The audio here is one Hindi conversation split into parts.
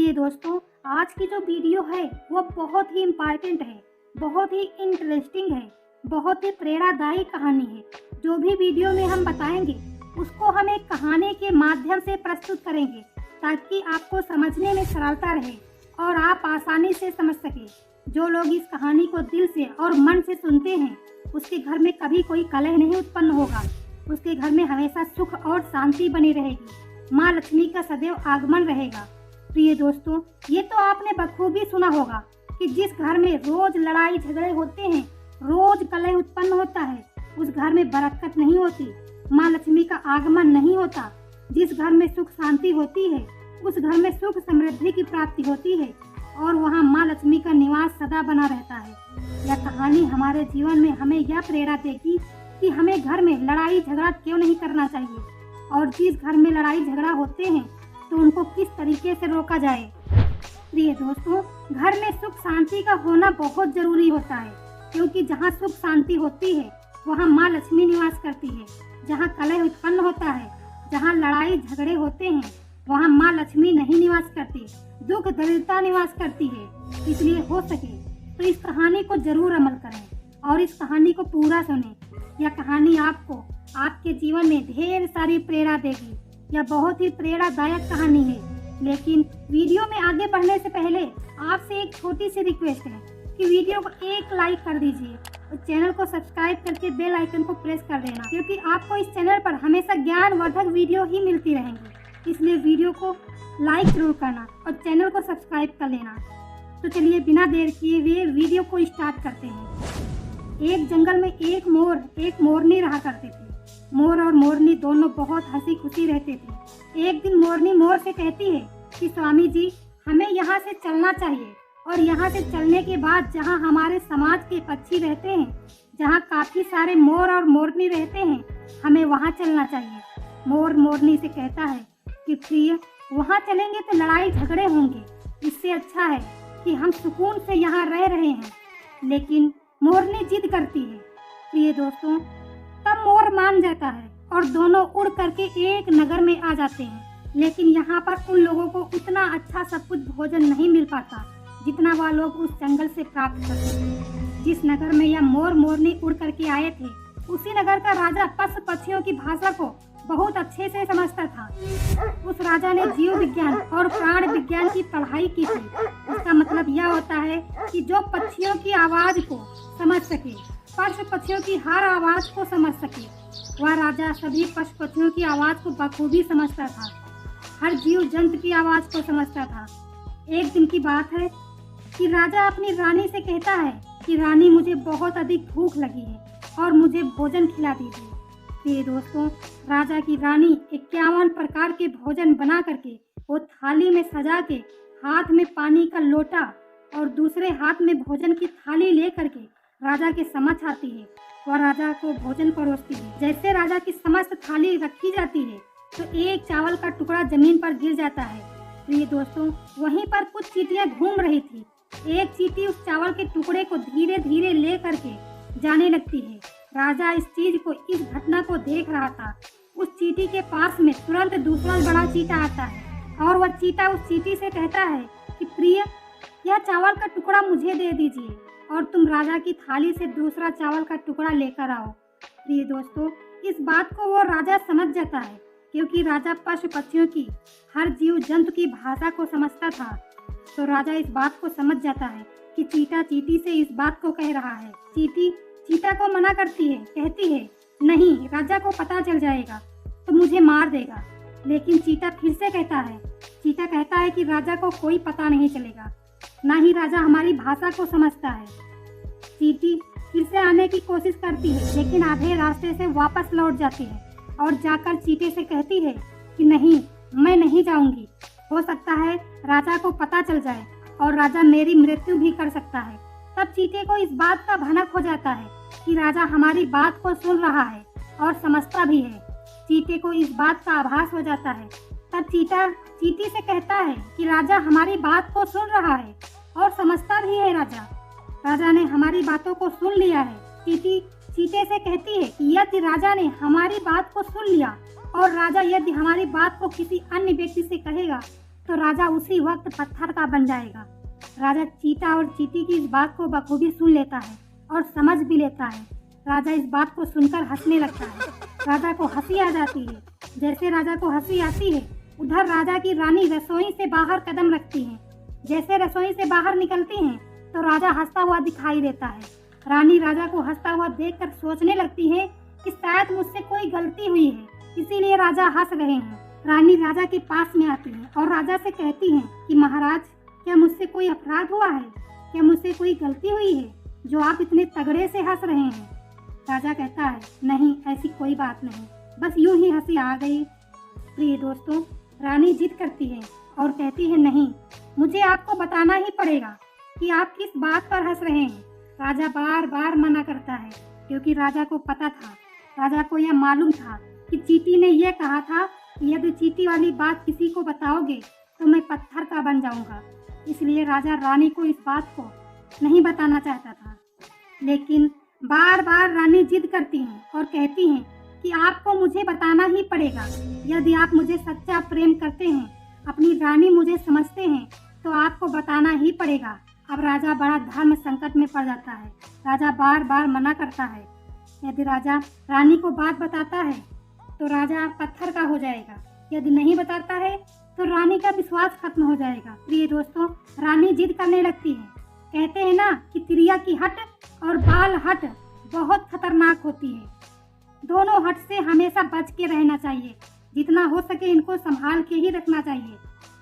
प्रिय दोस्तों, आज की जो वीडियो है वो बहुत ही इम्पोर्टेंट है, बहुत ही इंटरेस्टिंग है, बहुत ही प्रेरणादायी कहानी है। जो भी वीडियो में हम बताएंगे उसको हम एक कहानी के माध्यम से प्रस्तुत करेंगे ताकि आपको समझने में सरलता रहे और आप आसानी से समझ सके। जो लोग इस कहानी को दिल से और मन से सुनते हैं उसके घर में कभी कोई कलह नहीं उत्पन्न होगा, उसके घर में हमेशा सुख और शांति बनी रहेगी, माँ लक्ष्मी का सदैव आगमन रहेगा। प्रिय दोस्तों, ये तो आपने बखूबी सुना होगा कि जिस घर में रोज लड़ाई झगड़े होते हैं, रोज कलह उत्पन्न होता है, उस घर में बरकत नहीं होती, माँ लक्ष्मी का आगमन नहीं होता। जिस घर में सुख शांति होती है उस घर में सुख समृद्धि की प्राप्ति होती है और वहाँ माँ लक्ष्मी का निवास सदा बना रहता है। यह कहानी हमारे जीवन में हमें यह प्रेरणा देगी कि हमें घर में लड़ाई झगड़ा क्यों नहीं करना चाहिए और जिस घर में लड़ाई झगड़ा होते हैं तो उनको किस तरीके से रोका जाए। प्रिय दोस्तों, घर में सुख शांति का होना बहुत जरूरी होता है, क्योंकि जहाँ सुख शांति होती है वहाँ माँ लक्ष्मी निवास करती है। जहाँ कलह उत्पन्न होता है, जहाँ लड़ाई झगड़े होते हैं, वहाँ माँ लक्ष्मी नहीं निवास करती, दुख दरिद्रता निवास करती है। इसलिए हो सके तो इस कहानी को जरूर अमल करें और इस कहानी को पूरा सुनें। यह कहानी आपको आपके जीवन में ढेर सारी प्रेरणा देगी। यह बहुत ही प्रेरणादायक कहानी है। लेकिन वीडियो में आगे बढ़ने से पहले आपसे एक छोटी सी रिक्वेस्ट है कि वीडियो को एक लाइक कर दीजिए और चैनल को सब्सक्राइब करके बेल आइकन को प्रेस कर देना, क्योंकि आपको इस चैनल पर हमेशा ज्ञानवर्धक वीडियो ही मिलती रहेंगी। इसलिए वीडियो को लाइक जरूर करना और चैनल को सब्सक्राइब कर लेना। तो चलिए बिना देर किए हुए वीडियो को स्टार्ट करते हैं। एक जंगल में एक मोरनी रहा करते थे। मोर और मोरनी दोनों बहुत हंसी खुशी रहते थे। एक दिन मोरनी मोर से कहती है कि स्वामी जी, हमें यहाँ से चलना चाहिए और यहाँ से चलने के बाद जहाँ हमारे समाज के पक्षी रहते हैं, जहाँ काफी सारे मोर और मोरनी रहते हैं, हमें वहाँ चलना चाहिए। मोर मोरनी से कहता है कि प्रिय, वहाँ चलेंगे तो लड़ाई झगड़े होंगे, इससे अच्छा है कि हम सुकून से यहाँ रह रहे हैं। लेकिन मोरनी जिद करती है। प्रिय दोस्तों, तब मोर मान जाता है और दोनों उड़ करके एक नगर में आ जाते हैं। लेकिन यहाँ पर उन लोगों को उतना अच्छा सब कुछ भोजन नहीं मिल पाता जितना वह लोग उस जंगल से प्राप्त करते थे। जिस नगर में यह मोर मोरनी उड़ करके आए थे, उसी नगर का राजा पशु पक्षियों की भाषा को बहुत अच्छे से समझता था। उस राजा ने जीव विज्ञान और प्राण विज्ञान की पढ़ाई की थी। उसका मतलब यह होता है कि जो पक्षियों की आवाज को समझ सके, पशु पक्षियों की हर आवाज को समझ सके, वह राजा सभी पशु पक्षियों की आवाज को बखूबी समझता था, हर जीव जंतु की आवाज को समझता था। एक दिन की बात है कि राजा अपनी रानी से कहता है कि रानी, मुझे बहुत अधिक भूख लगी है और मुझे भोजन खिला दीजिए। प्रिय दोस्तों, राजा की रानी 51 प्रकार के भोजन बना करके वो थाली में सजा के हाथ में पानी का लोटा और दूसरे हाथ में भोजन की थाली ले करके राजा के समक्ष आती है। वह राजा को भोजन परोसती है। जैसे राजा की समस्त थाली रखी जाती है तो एक चावल का टुकड़ा जमीन पर गिर जाता है। प्रिय दोस्तों, वहीं पर कुछ चींटियां घूम रही थी। एक चींटी उस चावल के टुकड़े को धीरे धीरे ले करके जाने लगती है। राजा इस घटना को देख रहा था। उस चींटी के पास में तुरंत दूसरा बड़ा चींटा आता है और वह चींटा उस चींटी से कहता है कि प्रिय, यह चावल का टुकड़ा मुझे दे दीजिए और तुम राजा की थाली से दूसरा चावल का टुकड़ा लेकर आओ। प्रिय दोस्तों, इस बात को वो राजा समझ जाता है, क्योंकि राजा पशु पक्षियों की हर जीव जंतु की भाषा को समझता था। तो राजा इस बात को समझ जाता है कि चींटा चींटी से इस बात को कह रहा है। चींटी चीता को मना करती है, कहती है नहीं, राजा को पता चल जाएगा तो मुझे मार देगा। लेकिन चीता फिर से कहता है कि राजा को कोई पता नहीं चलेगा, ना ही राजा हमारी भाषा को समझता है। चींटी फिर से आने की कोशिश करती है, लेकिन आधे रास्ते से वापस लौट जाती है और जाकर चींटे से कहती है कि नहीं, मैं नहीं जाऊंगी, हो सकता है राजा को पता चल जाए और राजा मेरी मृत्यु भी कर सकता है। तब चींटे को इस बात का भनक हो जाता है कि राजा हमारी बात को सुन रहा है और समझता भी है। चींटे को इस बात का आभास हो जाता है। तब चींटा चींटी से कहता है कि राजा हमारी बात को सुन रहा है और समझता भी है। राजा ने हमारी बातों को सुन लिया है। चींटी चींटे से कहती है कि यदि राजा ने हमारी बात को सुन लिया और राजा यदि हमारी बात को किसी अन्य व्यक्ति से कहेगा तो राजा उसी वक्त पत्थर का बन जाएगा। राजा चीता और चींटी की इस बात को बखूबी सुन लेता है और समझ भी लेता है। राजा इस बात को सुनकर हंसने लगता है। राजा को हंसी आ जाती है। जैसे राजा को हंसी आती है, उधर राजा की रानी रसोई से बाहर कदम रखती है। जैसे रसोई से बाहर निकलती हैं, तो राजा हंसता हुआ दिखाई देता है। रानी राजा को हंसता हुआ देखकर सोचने लगती है कि शायद मुझसे कोई गलती हुई है, इसीलिए राजा हंस रहे हैं। रानी राजा के पास में आती है और राजा से कहती है कि महाराज, क्या मुझसे कोई अपराध हुआ है? क्या मुझसे कोई गलती हुई है जो आप इतने तगड़े से हंस रहे हैं? राजा कहता है, नहीं, ऐसी कोई बात नहीं, बस यूं ही हंसी आ गई। प्रिय दोस्तों, रानी जिद करती है और कहती है, नहीं, मुझे आपको बताना ही पड़ेगा कि आप किस बात पर हंस रहे हैं। राजा बार बार मना करता है, क्योंकि राजा को पता था, राजा को यह मालूम था कि चींटी ने यह कहा था कि यदि चींटी वाली बात किसी को बताओगे तो मैं पत्थर का बन जाऊंगा। इसलिए राजा रानी को इस बात को नहीं बताना चाहता था। लेकिन बार बार रानी जिद करती हैं और कहती हैं कि आपको मुझे बताना ही पड़ेगा। यदि आप मुझे सच्चा प्रेम करते हैं, अपनी रानी मुझे समझते हैं, तो आपको बताना ही पड़ेगा। अब राजा बड़ा धर्म संकट में पड़ जाता है। राजा बार बार मना करता है। यदि राजा रानी को बात बताता है तो राजा पत्थर का हो जाएगा। यदि नहीं बताता है तो रानी का विश्वास खत्म हो जाएगा। प्रिय दोस्तों, रानी जिद करने लगती है। कहते हैं ना कि तिरिया की हट और बाल हट बहुत खतरनाक होती है। दोनों हट से हमेशा बच के रहना चाहिए। जितना हो सके इनको संभाल के ही रखना चाहिए।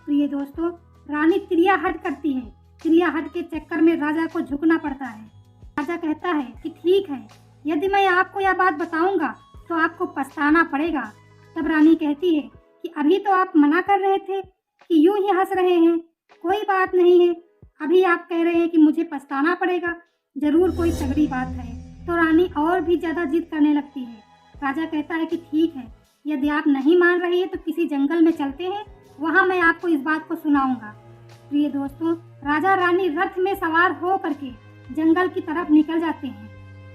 प्रिय दोस्तों, रानी तिरिया हट करती है। तिरिया हट के चक्कर में राजा को झुकना पड़ता है। राजा कहता है कि ठीक है, यदि मैं आपको यह बात बताऊंगा तो आपको पछताना पड़ेगा। तब रानी कहती है कि अभी तो आप मना कर रहे थे कि यूं ही हंस रहे हैं, कोई बात नहीं है। अभी आप कह रहे हैं कि मुझे पछताना पड़ेगा, जरूर कोई तगड़ी बात है। तो रानी और भी ज्यादा जिद करने लगती है। राजा कहता है कि ठीक है, यदि आप नहीं मान रही है तो किसी जंगल में चलते हैं, वहाँ मैं आपको इस बात को सुनाऊंगा। प्रिय दोस्तों, राजा रानी रथ में सवार हो करके जंगल की तरफ निकल जाते हैं।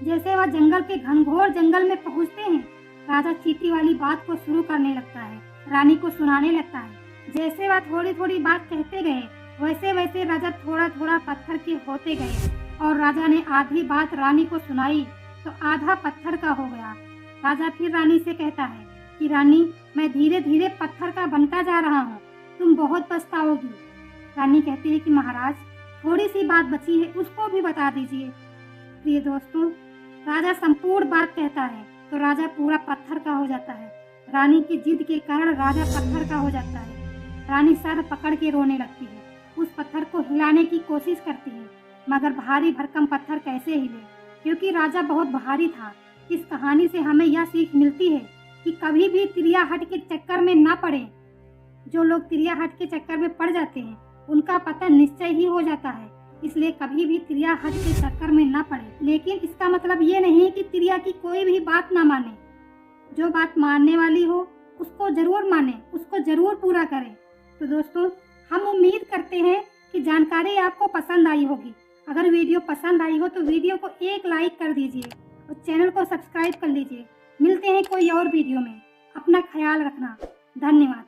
जैसे वह जंगल के घनघोर जंगल में पहुँचते हैं, राजा चींटी वाली बात को शुरू करने लगता है, रानी को सुनाने लगता है। जैसे वह थोड़ी थोड़ी बात कहते गए, वैसे वैसे राजा थोड़ा थोड़ा पत्थर के होते गए और राजा ने आधी बात रानी को सुनाई तो आधा पत्थर का हो गया। राजा फिर रानी से कहता है कि रानी, मैं धीरे धीरे पत्थर का बनता जा रहा हूँ, तुम बहुत पछताओगी। रानी कहती है कि महाराज, थोड़ी सी बात बची है, उसको भी बता दीजिए। प्रिय दोस्तों, राजा संपूर्ण बात कहता है तो राजा पूरा पत्थर का हो जाता है। रानी की जिद के कारण राजा पत्थर का हो जाता है। रानी सर पकड़ के रोने लगती है। उस पत्थर को हिलाने की कोशिश करती है, मगर भारी भरकम पत्थर कैसे हिले, क्योंकि राजा बहुत भारी था। इस कहानी से हमें यह सीख मिलती है कि कभी भी तिरिया हट के चक्कर में ना पड़े। जो लोग तिरिया हट के चक्कर में पड़ जाते हैं उनका पतन निश्चय ही हो जाता है। इसलिए कभी भी तिरिया हट के चक्कर में ना पड़े। लेकिन इसका मतलब ये नहीं कि तिरिया की कोई भी बात ना माने। जो बात मानने वाली हो उसको जरूर माने, उसको जरूर पूरा करें। तो दोस्तों, हम उम्मीद करते हैं कि जानकारी आपको पसंद आई होगी। अगर वीडियो पसंद आई हो तो वीडियो को एक लाइक कर दीजिए और चैनल को सब्सक्राइब कर लीजिए। मिलते हैं कोई और वीडियो में। अपना ख्याल रखना। धन्यवाद।